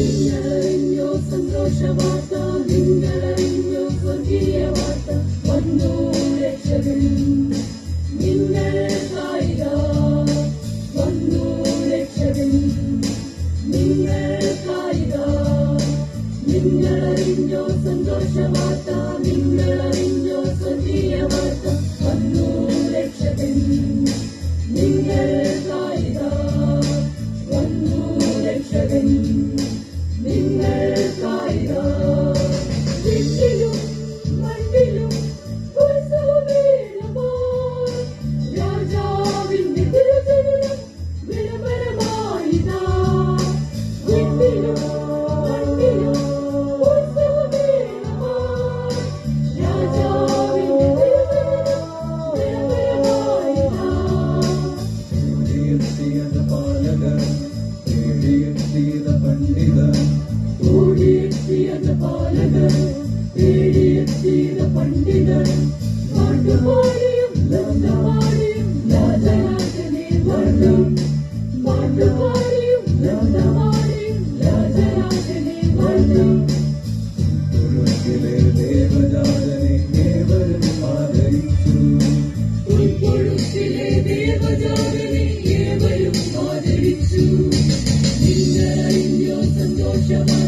നിങ്ങളറിഞ്ഞോ സന്തോഷവാർത്ത, നിങ്ങളറിഞ്ഞോ സ്വർഗീയ വാർത്ത, വന്നു രക്ഷകൻ നിങ്ങൾക്കായിതാ, വന്നു രക്ഷകൻ നിങ്ങൾക്കായിതാ. നിങ്ങളറിഞ്ഞോ സന്തോഷവാർത്ത, നിങ്ങളറിഞ്ഞോ സ്വർഗീയ വാർത്ത, വന്നു രക്ഷകൻ നിങ്ങൾക്കായിതാ, വന്നു രക്ഷകൻ നിങ്ങൾക്കായിതാ. വിണ്ണിലും മണ്ണിലും ഉത്സവമേളമായി രാജാവിന്റെ തിരുജനനം വിളംബരമായിതാ. വിണ്ണിലും മണ്ണിലും ഉത്സവമേളമായി രാജാവിന്റെ തിരുജനനം വിളംബരമായിതാ. ഓടിയെത്തിയത് പാലകൻ, തേടിയെത്തിയത് പണ്ഡിതൻ, ഓടിയെത്തിയത് പാലകൻ, തേടിയെത്തിയത് പണ്ഡിതൻ, പാട്ടുപാടിയും നൃത്തമാടിയും രാജരാജനെ വരണം, പാട്ടുപാടിയും നൃത്തമാടിയും രാജരാജനെ വരണം. ഉരുക്കിലെ ദേവജാതനെ ഏവരും ആദരിച്ചു, ഉൾക്കൊഴുക്കിലെ ദേവജാതനെ ഏവരും ആദരിച്ചു. നിങ്ങളറിഞ്ഞോ സന്തോഷവാർത്ത,